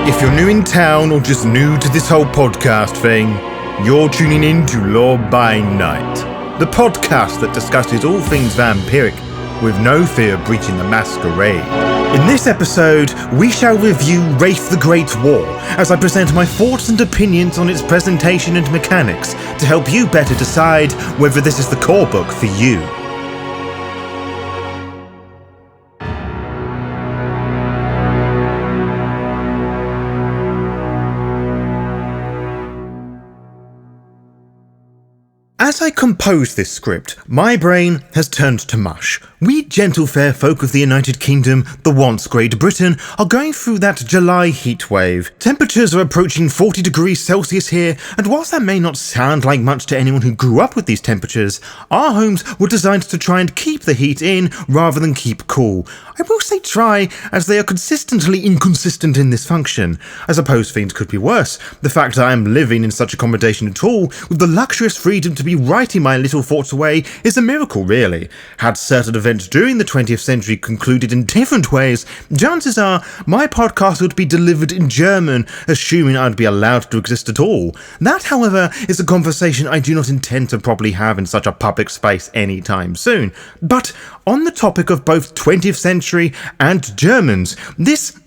If you're new in town or just new to this whole podcast thing, you're tuning in to Law by Night, the podcast that discusses all things vampiric with no fear of breaching the Masquerade. In this episode, we shall review Wraith the Great War, as I present my thoughts and opinions on its presentation and mechanics to help you better decide whether this is the core book for you. As I compose this script, my brain has turned to mush. We gentle fair folk of the United Kingdom, the once Great Britain, are going through that July heatwave. Temperatures are approaching 40 degrees Celsius here, and whilst that may not sound like much to anyone who grew up with these temperatures, our homes were designed to try and keep the heat in rather than keep cool. I will say try, as they are consistently inconsistent in this function. I suppose things could be worse. The fact that I am living in such accommodation at all, with the luxurious freedom to be writing my little thoughts away, is a miracle, really. Had certain events during the 20th century concluded in different ways, chances are my podcast would be delivered in German, assuming I'd be allowed to exist at all. That, however, is a conversation I do not intend to properly have in such a public space anytime soon. But on the topic of both 20th century and Germans, this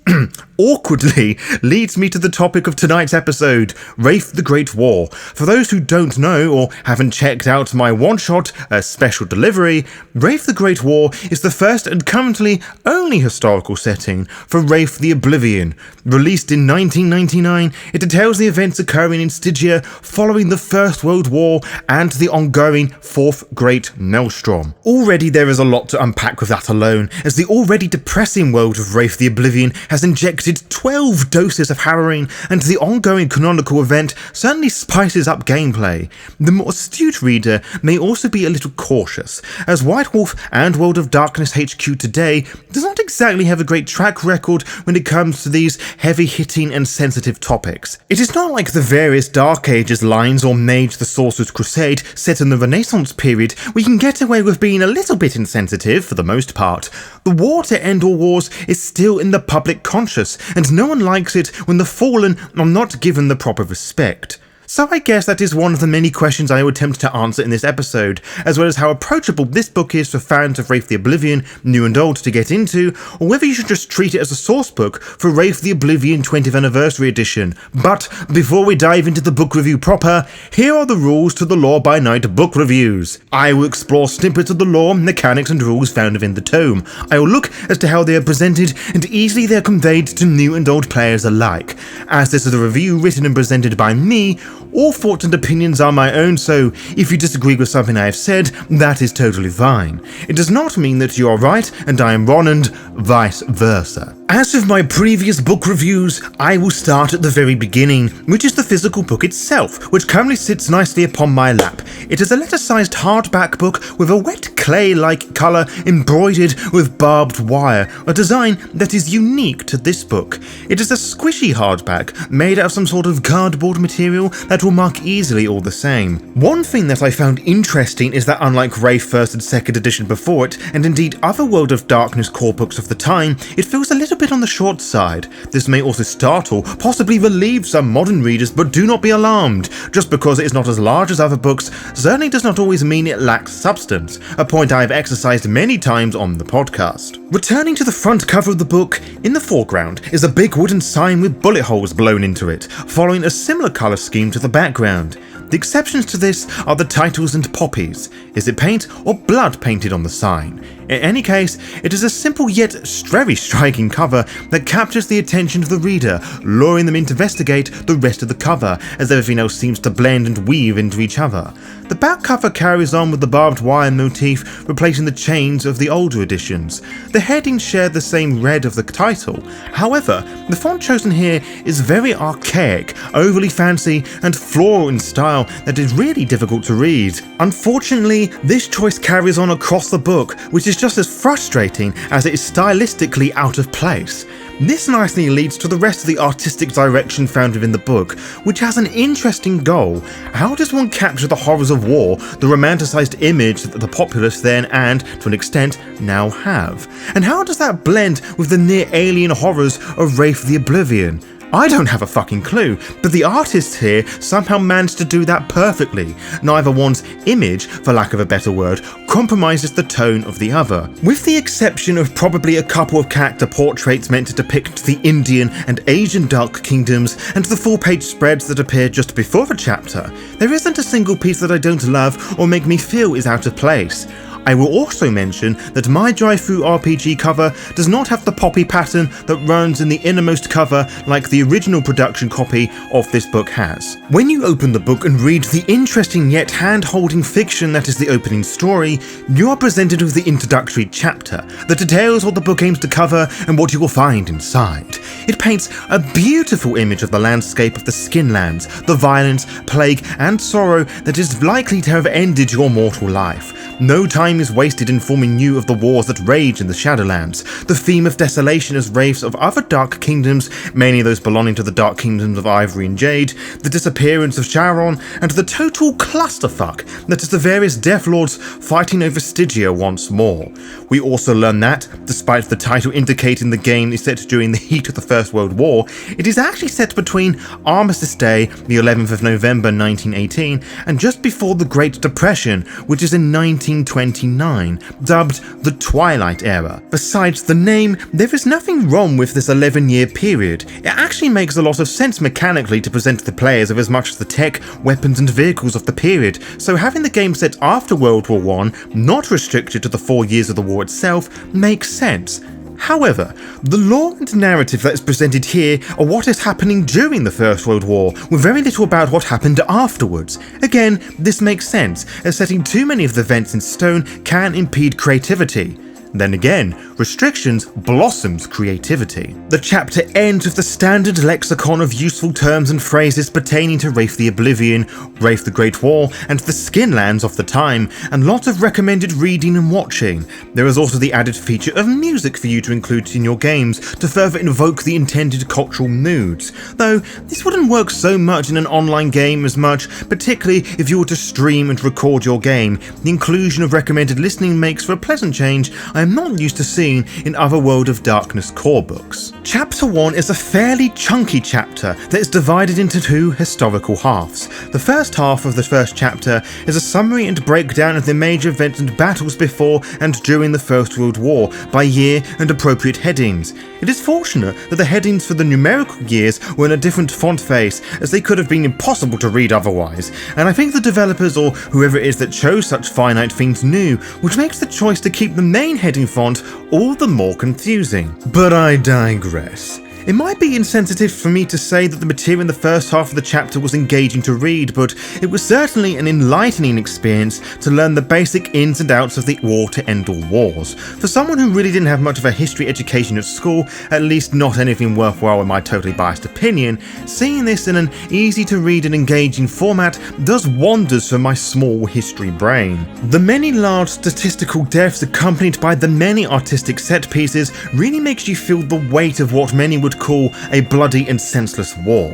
awkwardly leads me to the topic of tonight's episode, Wraith the Great War. For those who don't know or haven't checked out my one-shot special delivery, Wraith the Great War is the first and currently only historical setting for Wraith the Oblivion. Released in 1999, it details the events occurring in Stygia following the First World War and the ongoing Fourth Great Maelstrom. Already there is a lot to unpack with that alone, as the already depressing world of Wraith the Oblivion has injected 12 doses of harrowing, and the ongoing canonical event certainly spices up gameplay. The more astute reader may also be a little cautious, as White Wolf and World of Darkness HQ today does not exactly have a great track record when it comes to these heavy-hitting and sensitive topics. It is not like the various Dark Ages lines or Mage the Sorcerer's Crusade set in the Renaissance period, where you can get away with being a little bit insensitive for the most part. The war to end all wars is still in the public conscious, and no one likes it when the fallen are not given the proper respect. So I guess that is one of the many questions I will attempt to answer in this episode, as well as how approachable this book is for fans of Wraith the Oblivion, new and old, to get into, or whether you should just treat it as a source book for Wraith the Oblivion 20th Anniversary Edition. But before we dive into the book review proper, here are the rules to the Law by Night book reviews. I will explore snippets of the lore, mechanics and rules found within the tome. I will look as to how they are presented and easily they are conveyed to new and old players alike. As this is a review written and presented by me, all thoughts and opinions are my own, so if you disagree with something I have said, that is totally fine. It does not mean that you are right and I am wrong, and vice versa. As with my previous book reviews, I will start at the very beginning, which is the physical book itself, which currently sits nicely upon my lap. It is a letter-sized hardback book with a wet clay-like colour embroidered with barbed wire, a design that is unique to this book. It is a squishy hardback made out of some sort of cardboard material that will mark easily all the same. One thing that I found interesting is that unlike Wraith 1st and 2nd edition before it, and indeed other World of Darkness core books of the time, it feels a little bit on the short side. This may also startle, possibly relieve some modern readers, but do not be alarmed. Just because it is not as large as other books certainly does not always mean it lacks substance, a point I have exercised many times on the podcast. Returning to the front cover of the book, in the foreground is a big wooden sign with bullet holes blown into it, following a similar colour scheme to the background. The exceptions to this are the titles and poppies. Is it paint or blood painted on the sign? In any case, it is a simple yet very striking cover that captures the attention of the reader, luring them in to investigate the rest of the cover, as everything else seems to blend and weave into each other. The back cover carries on with the barbed wire motif, replacing the chains of the older editions. The headings share the same red of the title. However, the font chosen here is very archaic, overly fancy, and floral in style that is really difficult to read. Unfortunately, this choice carries on across the book, which is just as frustrating as it is stylistically out of place. This nicely leads to the rest of the artistic direction found within the book, which has an interesting goal. How does one capture the horrors of war, the romanticised image that the populace then and, to an extent, now have? And how does that blend with the near-alien horrors of Wraith the Oblivion? I don't have a fucking clue, but the artists here somehow managed to do that perfectly. Neither one's image, for lack of a better word, compromises the tone of the other. With the exception of probably a couple of character portraits meant to depict the Indian and Asian Dark Kingdoms and the full-page spreads that appear just before the chapter, there isn't a single piece that I don't love or make me feel is out of place. I will also mention that my drive-thru RPG cover does not have the poppy pattern that runs in the innermost cover like the original production copy of this book has. When you open the book and read the interesting yet hand-holding fiction that is the opening story, you are presented with the introductory chapter that details what the book aims to cover and what you will find inside. It paints a beautiful image of the landscape of the Skinlands, the violence, plague and sorrow that is likely to have ended your mortal life. No time is wasted informing you of the wars that rage in the Shadowlands, the theme of desolation as wraiths of other Dark Kingdoms, mainly those belonging to the Dark Kingdoms of Ivory and Jade, the disappearance of Charon, and the total clusterfuck that is the various Death Lords fighting over Stygia once more. We also learn that, despite the title indicating the game is set during the heat of the First World War, it is actually set between Armistice Day, the 11th of November 1918, and just before the Great Depression, which is in 1929, dubbed the Twilight Era. Besides the name, there is nothing wrong with this 11-year period. It actually makes a lot of sense mechanically to present the players of as much as the tech, weapons and vehicles of the period, so having the game set after World War I, not restricted to the 4 years of the war itself, makes sense. However, the lore and narrative that is presented here are what is happening during the First World War, with very little about what happened afterwards. Again, this makes sense, as setting too many of the events in stone can impede creativity. Then again, restrictions blossoms creativity. The chapter ends with the standard lexicon of useful terms and phrases pertaining to Wraith the Oblivion, Wraith the Great War, and the Skinlands of the time, and lots of recommended reading and watching. There is also the added feature of music for you to include in your games to further invoke the intended cultural moods, though this wouldn't work so much in an online game as much, particularly if you were to stream and record your game. The inclusion of recommended listening makes for a pleasant change I am not used to seeing in other World of Darkness core books. Chapter 1 is a fairly chunky chapter that is divided into two historical halves. The first half of the first chapter is a summary and breakdown of the major events and battles before and during the First World War by year and appropriate headings. It is fortunate that the headings for the numerical years were in a different font face, as they could have been impossible to read otherwise, and I think the developers or whoever it is that chose such finite things knew, which makes the choice to keep the main heading font all the more confusing. But I digress. It might be insensitive for me to say that the material in the first half of the chapter was engaging to read, but it was certainly an enlightening experience to learn the basic ins and outs of the war to end all wars. For someone who really didn't have much of a history education at school, at least not anything worthwhile in my totally biased opinion, seeing this in an easy to read and engaging format does wonders for my small history brain. The many large statistical deaths accompanied by the many artistic set pieces really makes you feel the weight of what many would call a bloody and senseless war.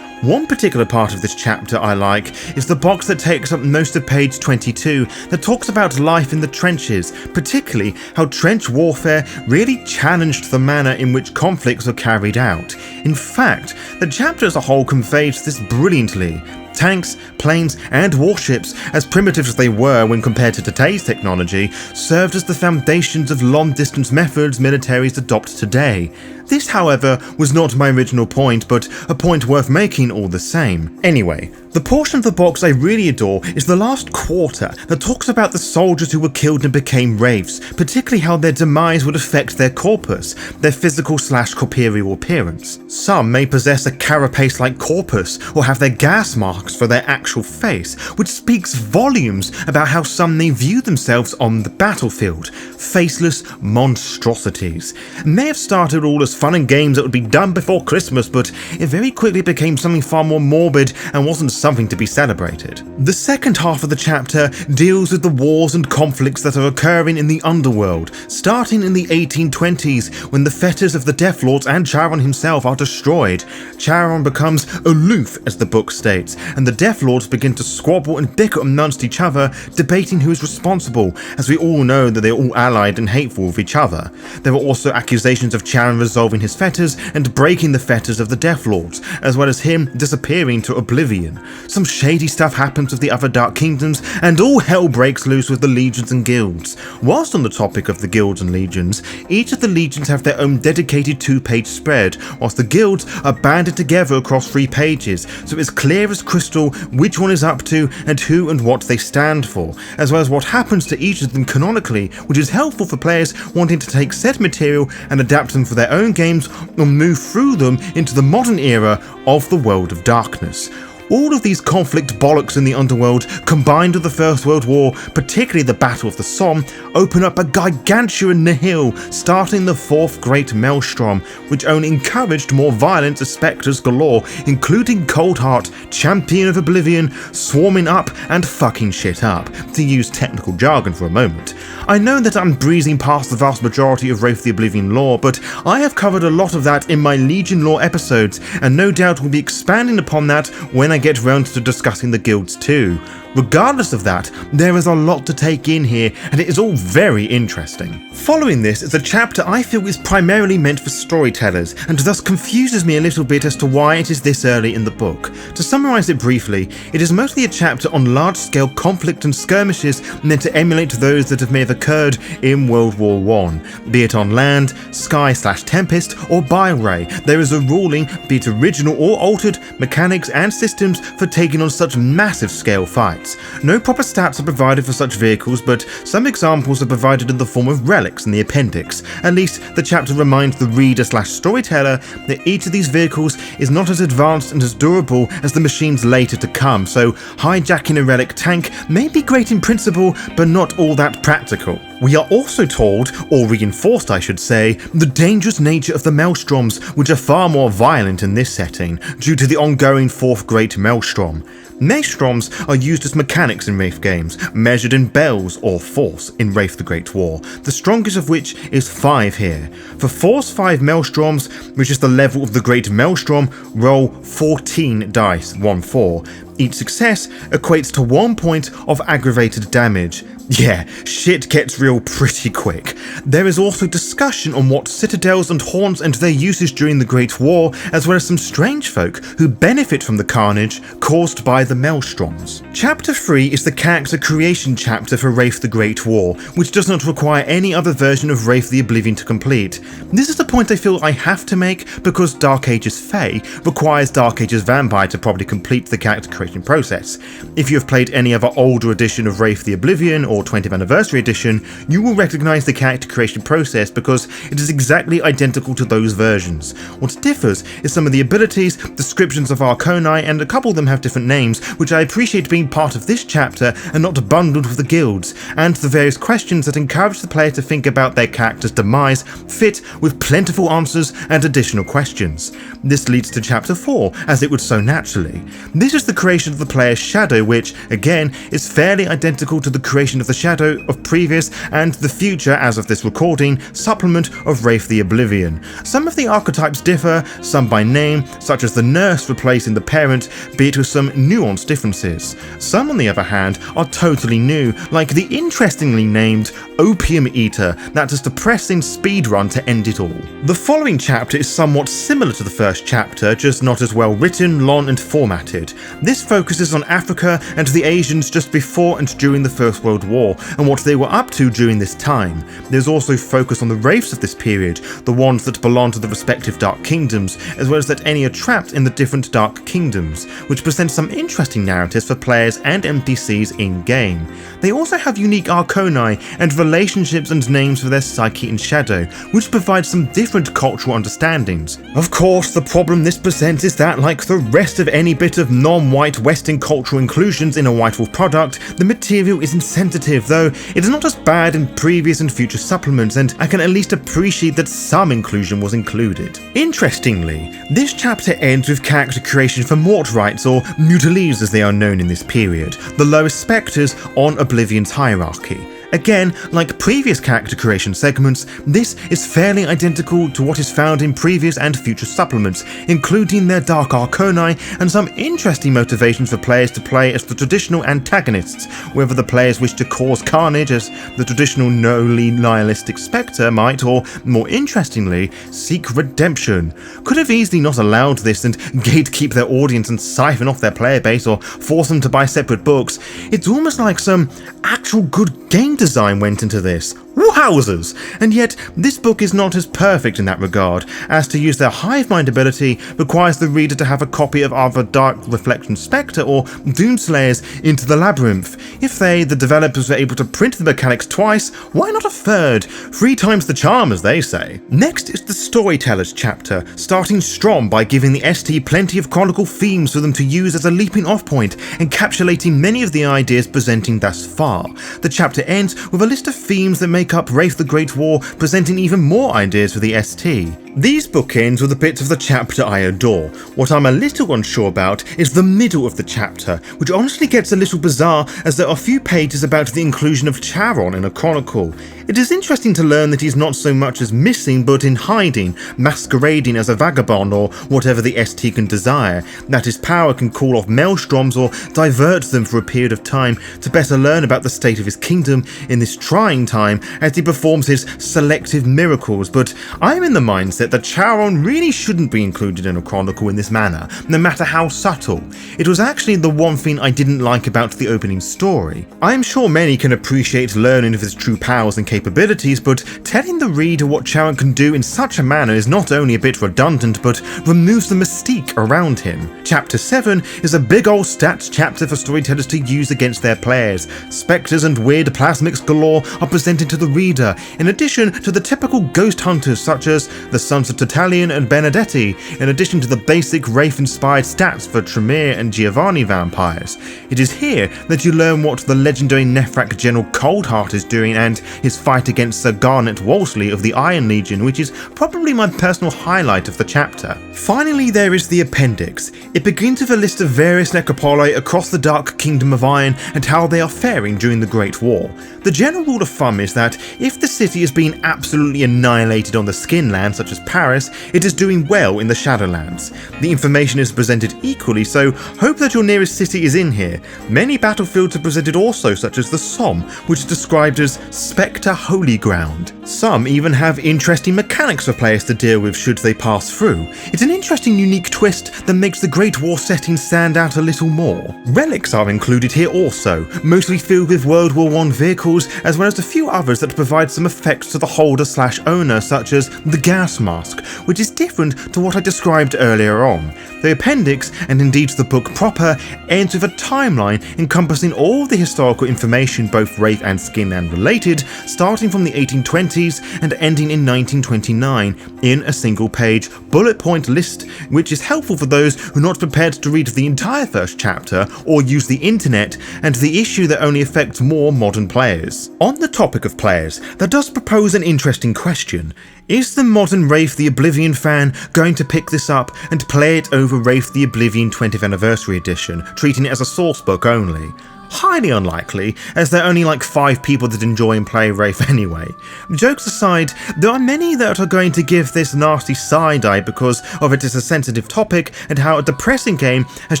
One particular part of this chapter I like is the box that takes up most of page 22 that talks about life in the trenches, particularly how trench warfare really challenged the manner in which conflicts are carried out. In fact, the chapter as a whole conveys this brilliantly. Tanks, planes, and warships, as primitive as they were when compared to today's technology, served as the foundations of long-distance methods militaries adopt today. This, however, was not my original point, but a point worth making all the same. Anyway, the portion of the box I really adore is the last quarter that talks about the soldiers who were killed and became wraiths, particularly how their demise would affect their corpus, their physical/corporeal appearance. Some may possess a carapace-like corpus, or have their gas marks for their actual face, which speaks volumes about how some may view themselves on the battlefield, faceless monstrosities. It may have started all as fun and games that would be done before Christmas, but it very quickly became something far more morbid and wasn't something to be celebrated. The second half of the chapter deals with the wars and conflicts that are occurring in the underworld, starting in the 1820s when the fetters of the Death Lords and Charon himself are destroyed. Charon becomes aloof, as the book states, and the Death Lords begin to squabble and bicker amongst each other, debating who is responsible, as we all know that they're all allied and hateful with each other. There are also accusations of Charon resolving dissolving his fetters and breaking the fetters of the Death Lords, as well as him disappearing to oblivion. Some shady stuff happens with the other Dark Kingdoms, and all hell breaks loose with the legions and guilds. Whilst on the topic of the guilds and legions, each of the legions have their own dedicated 2-page spread, whilst the guilds are banded together across 3 pages, so it's clear as crystal which one is up to and who and what they stand for, as well as what happens to each of them canonically, which is helpful for players wanting to take said material and adapt them for their own games or move through them into the modern era of the World of Darkness. All of these conflict bollocks in the underworld, combined with the First World War, particularly the Battle of the Somme, open up a gargantuan nihil, starting the Fourth Great Maelstrom, which only encouraged more violence as spectres galore, including Coldheart, Champion of Oblivion, swarming up and fucking shit up, to use technical jargon for a moment. I know that I'm breezing past the vast majority of Wraith the Oblivion lore, but I have covered a lot of that in my Legion lore episodes, and no doubt will be expanding upon that when I get round to discussing the guilds too. Regardless of that, there is a lot to take in here, and it is all very interesting. Following this is a chapter I feel is primarily meant for storytellers, and thus confuses me a little bit as to why it is this early in the book. To summarise it briefly, it is mostly a chapter on large-scale conflict and skirmishes meant to emulate those that may have occurred in World War I, be it on land, sky/tempest, or by ray. There is a ruling, be it original or altered, mechanics and systems for taking on such massive scale fights. No proper stats are provided for such vehicles, but some examples are provided in the form of relics in the appendix. At least the chapter reminds the reader/storyteller that each of these vehicles is not as advanced and as durable as the machines later to come, so hijacking a relic tank may be great in principle, but not all that practical. We are also told, or reinforced I should say, the dangerous nature of the Maelstroms, which are far more violent in this setting, due to the ongoing Fourth Great Maelstrom. Maelstroms are used as mechanics in Wraith games, measured in bells or force in Wraith the Great War, the strongest of which is 5 here. For force 5 Maelstroms, which is the level of the Great Maelstrom, roll 14 dice, 1-4. Each success equates to 1 point of aggravated damage. Yeah, shit gets real pretty quick. There is also discussion on what citadels and haunts and their usage during the Great War, as well as some strange folk who benefit from the carnage caused by the Maelstroms. Chapter 3 is the character creation chapter for Wraith the Great War, which does not require any other version of Wraith the Oblivion to complete. This is the point I feel I have to make because Dark Ages Fae requires Dark Ages Vampire to properly complete the character creation process. If you have played any other older edition of Wraith the Oblivion or 20th Anniversary Edition, you will recognise the character creation process because it is exactly identical to those versions. What differs is some of the abilities, descriptions of Arconi, and a couple of them have different names, which I appreciate being part of this chapter and not bundled with the guilds, and the various questions that encourage the player to think about their character's demise fit with plentiful answers and additional questions. This leads to chapter 4, as it would so naturally. This is the creation of the player's shadow, which, again, is fairly identical to the creation of the shadow of previous and the future, as of this recording, supplement of Wraith the Oblivion. Some of the archetypes differ, some by name, such as the nurse replacing the parent, be it with some nuanced differences. Some, on the other hand, are totally new, like the interestingly named Opium Eater that is the pressing speedrun to end it all. The following chapter is somewhat similar to the first chapter, just not as well written, long and formatted. This focuses on Africa and the Asians just before and during the First World War, and what they were up to during this time. There's also focus on the Wraiths of this period, the ones that belong to the respective Dark Kingdoms, as well as that any are trapped in the different Dark Kingdoms, which presents some interesting narratives for players and NPCs in-game. They also have unique Arconi and relationships and names for their psyche and shadow, which provide some different cultural understandings. Of course, the problem this presents is that, like the rest of any bit of non-white Western cultural inclusions in a White Wolf product, the material is insensitive, though it is not as bad in previous and future supplements, and I can at least appreciate that some inclusion was included. Interestingly, this chapter ends with character creation for Mortrites, or Mutilees as they are known in this period, the lowest spectres on Oblivion's hierarchy. Again, like previous character creation segments, this is fairly identical to what is found in previous and future supplements, including their dark arcani and some interesting motivations for players to play as the traditional antagonists, whether the players wish to cause carnage as the traditional newly nihilistic Spectre might, or more interestingly, seek redemption. Could have easily not allowed this and gatekeep their audience and siphon off their player base or force them to buy separate books. It's almost like some actual good game design went into this. Wowzers! And yet, this book is not as perfect in that regard, as to use their hive mind ability requires the reader to have a copy of either Dark Reflection Spectre or Doomslayers Into the Labyrinth. If they, the developers, were able to print the mechanics twice, why not a third? 3 times the charm, as they say. Next is the Storytellers chapter, starting strong by giving the ST plenty of chronicle themes for them to use as a leaping off point, encapsulating many of the ideas presenting thus far. The chapter ends with a list of themes that make up Wraith the Great War, presenting even more ideas for the ST. These bookends were the bits of the chapter I adore. What I'm a little unsure about is the middle of the chapter, which honestly gets a little bizarre as there are a few pages about the inclusion of Charon in a chronicle. It is interesting to learn that he's not so much as missing but in hiding, masquerading as a vagabond or whatever the ST can desire, that his power can call off maelstroms or divert them for a period of time to better learn about the state of his kingdom in this trying time as he performs his selective miracles, but I'm in the mindset that Charon really shouldn't be included in a chronicle in this manner, no matter how subtle. It was actually the one thing I didn't like about the opening story. I am sure many can appreciate learning of his true powers and capabilities, but telling the reader what Charon can do in such a manner is not only a bit redundant, but removes the mystique around him. Chapter 7 is a big old stats chapter for storytellers to use against their players. Spectres and weird plasmics galore are presented to the reader, in addition to the typical ghost hunters such as the sons of Tertullian and Benedetti, in addition to the basic Wraith-inspired stats for Tremere and Giovanni vampires. It is here that you learn what the legendary Nephrak General Coldheart is doing and his fight against Sir Garnet Wolseley of the Iron Legion, which is probably my personal highlight of the chapter. Finally, there is the appendix. It begins with a list of various necropoli across the Dark Kingdom of Iron and how they are faring during the Great War. The general rule of thumb is that if the city is being absolutely annihilated on the Skinlands, such as Paris, it is doing well in the Shadowlands. The information is presented equally, so hope that your nearest city is in here. Many battlefields are presented also, such as the Somme, which is described as Spectre Holy Ground. Some even have interesting mechanics for players to deal with should they pass through. It's an interesting unique twist that makes the Great War setting stand out a little more. Relics are included here also, mostly filled with World War I vehicles, as well as a few others that provide some effects to the holder/owner, such as the gas mask, which is different to what I described earlier on. The appendix, and indeed the book proper, ends with a timeline encompassing all the historical information, both Wraith and Skinland related, starting from the 1820s and ending in 1929, in a single page bullet point list, which is helpful for those who are not prepared to read the entire first chapter or use the internet, and the issue that only affects more modern players. On the topic of players, that does propose an interesting question. Is the modern Wraith the Oblivion fan going to pick this up and play it over Wraith the Oblivion 20th Anniversary Edition, treating it as a sourcebook only? Highly unlikely, as there are only like 5 people that enjoy and play Wraith anyway. Jokes aside, there are many that are going to give this nasty side-eye because of it is a sensitive topic and how a depressing game has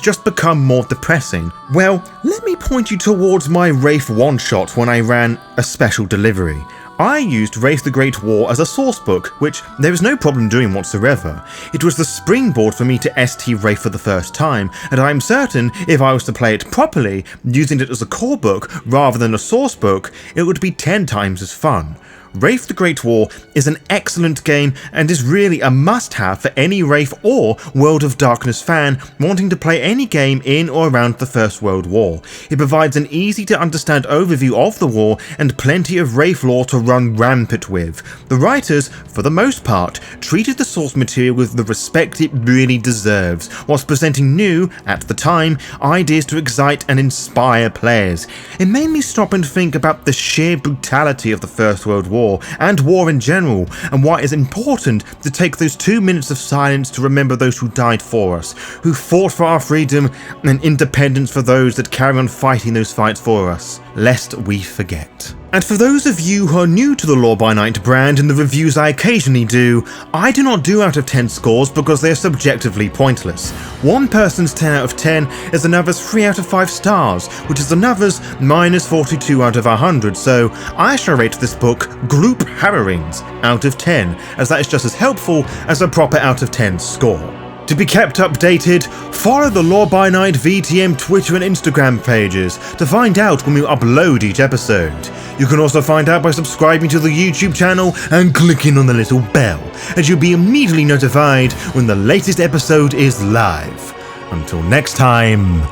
just become more depressing. Well, let me point you towards my Wraith one-shot when I ran a special delivery. I used Wraith the Great War as a sourcebook, which there is no problem doing whatsoever. It was the springboard for me to ST Wraith for the first time, and I am certain if I was to play it properly, using it as a core book rather than a sourcebook, it would be 10 times as fun. Wraith the Great War is an excellent game and is really a must-have for any Wraith or World of Darkness fan wanting to play any game in or around the First World War. It provides an easy-to-understand overview of the war and plenty of Wraith lore to run rampant with. The writers, for the most part, treated the source material with the respect it really deserves, whilst presenting new, at the time, ideas to excite and inspire players. It made me stop and think about the sheer brutality of the First World War and war in general, and why it's important to take those 2 minutes of silence to remember those who died for us, who fought for our freedom and independence, for those that carry on fighting those fights for us. lest we forget. And for those of you who are new to the Law by Night brand and the reviews I occasionally do, I do not do out of 10 scores because they are subjectively pointless. One person's 10 out of 10 is another's 3 out of 5 stars, which is another's minus 42 out of 100, so I shall rate this book Group Harrowings out of 10, as that is just as helpful as a proper out of 10 score. To be kept updated, follow the Law by Night VTM Twitter and Instagram pages to find out when we upload each episode. You can also find out by subscribing to the YouTube channel and clicking on the little bell, and you'll be immediately notified when the latest episode is live. Until next time,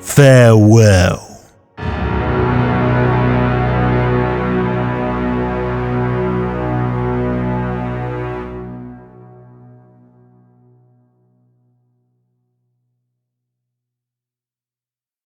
farewell.